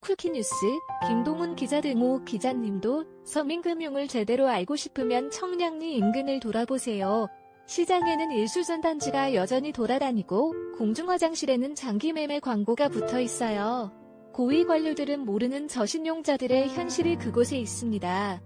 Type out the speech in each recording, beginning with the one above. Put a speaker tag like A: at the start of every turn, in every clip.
A: 쿠키뉴스, 김동훈 기자 등 오 기자님도 서민금융을 제대로 알고 싶으면 청량리 인근을 돌아보세요. 시장에는 일수전단지가 여전히 돌아다니고 공중화장실에는 장기매매 광고가 붙어 있어요. 고위 관료들은 모르는 저신용자들의 현실이 그곳에 있습니다.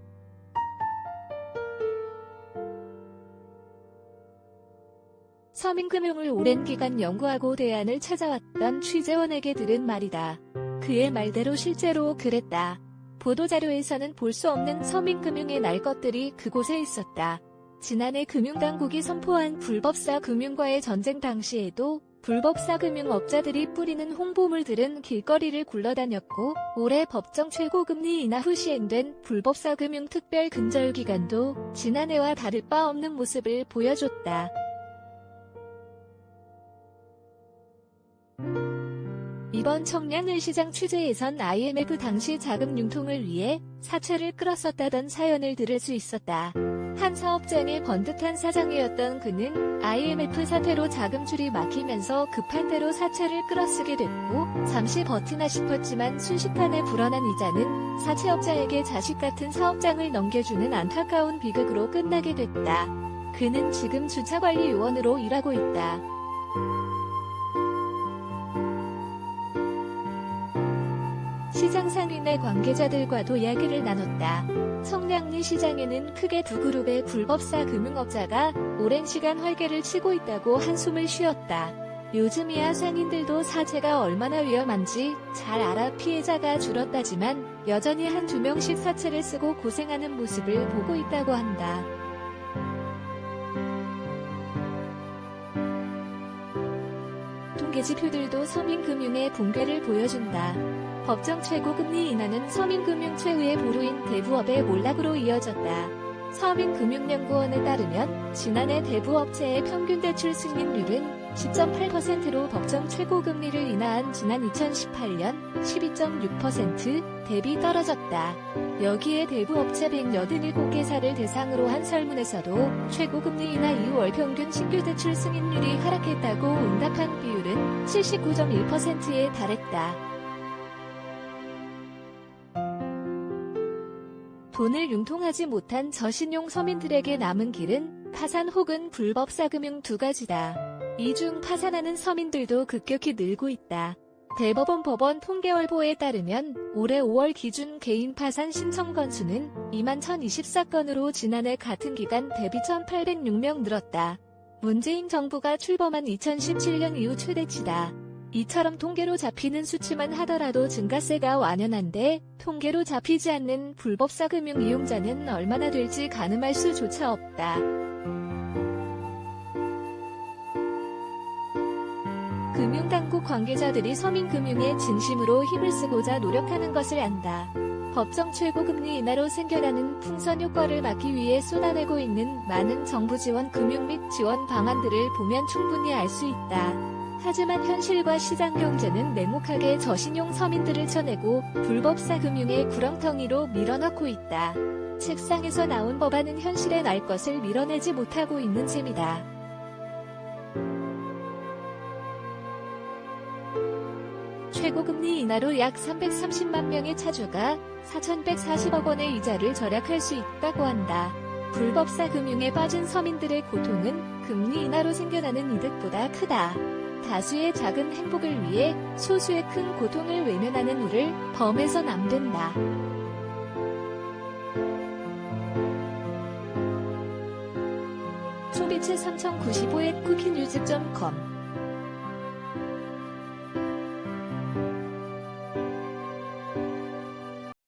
A: 서민금융을 오랜 기간 연구하고 대안을 찾아왔던 취재원에게 들은 말이다. 그의 말대로 실제로 그랬다. 보도자료에서는 볼 수 없는 서민금융의 날 것들이 그곳에 있었다. 지난해 금융당국이 선포한 불법사 금융과의 전쟁 당시에도 불법사 금융업자들이 뿌리는 홍보물들은 길거리를 굴러다녔고, 올해 법정 최고금리 인하 후 시행된 불법사 금융 특별 근절기간도 지난해와 다를 바 없는 모습을 보여줬다. 이번 청량리 시장 취재에선 IMF 당시 자금 융통을 위해 사채를 끌었었다던 사연을 들을 수 있었다. 한 사업장의 번듯한 사장이었던 그는 IMF 사태로 자금줄이 막히면서 급한 대로 사채를 끌어쓰게 됐고, 잠시 버티나 싶었지만 순식간에 불어난 이자는 사채업자에게 자식 같은 사업장을 넘겨주는 안타까운 비극으로 끝나게 됐다. 그는 지금 주차관리 요원으로 일하고 있다. 시장 상인의 관계자들과도 이야기를 나눴다. 청량리 시장에는 크게 두 그룹의 불법사 금융업자가 오랜 시간 활개를 치고 있다고 한숨을 쉬었다. 요즘이야 상인들도 사채가 얼마나 위험한지 잘 알아 피해자가 줄었다지만 여전히 한두 명씩 사채를 쓰고 고생하는 모습을 보고 있다고 한다. 통계지표들도 서민금융의 붕괴를 보여준다. 법정 최고금리 인하는 서민금융 최후의 보루인 대부업의 몰락으로 이어졌다. 서민금융연구원에 따르면 지난해 대부업체의 평균 대출 승인율은 10.8%로 법정 최고금리를 인하한 지난 2018년 12.6% 대비 떨어졌다. 여기에 대부업체 187개사를 대상으로 한 설문에서도 최고금리 인하 이후 월평균 신규 대출 승인율이 하락했다고 응답한 비율은 79.1%에 달했다. 돈을 융통하지 못한 저신용 서민들에게 남은 길은 파산 혹은 불법사 금융 두 가지다. 이 중 파산하는 서민들도 급격히 늘고 있다. 대법원 법원 통계월보에 따르면 올해 5월 기준 개인 파산 신청 건수는 21,024건으로 지난해 같은 기간 대비 1,806명 늘었다. 문재인 정부가 출범한 2017년 이후 최대치다. 이처럼 통계로 잡히는 수치만 하더라도 증가세가 완연한데 통계로 잡히지 않는 불법사 금융 이용자는 얼마나 될지 가늠할 수조차 없다. 금융당국 관계자들이 서민금융에 진심으로 힘을 쓰고자 노력하는 것을 안다. 법정 최고금리 인하로 생겨나는 풍선 효과를 막기 위해 쏟아내고 있는 많은 정부 지원 금융 및 지원 방안들을 보면 충분히 알 수 있다. 하지만 현실과 시장 경제는 냉혹하게 저신용 서민들을 쳐내고 불법사 금융의 구렁텅이로 밀어넣고 있다. 책상에서 나온 법안은 현실에 날 것을 밀어내지 못하고 있는 셈이다. 최고금리 인하로 약 330만 명의 차주가 4,140억 원의 이자를 절약할 수 있다고 한다. 불법사 금융에 빠진 서민들의 고통은 금리 인하로 생겨나는 이득보다 크다. 다수의 작은 행복을 위해 소수의 큰 고통을 외면하는 우를 범에서 남된다. 초비치 3095@쿠키뉴스.com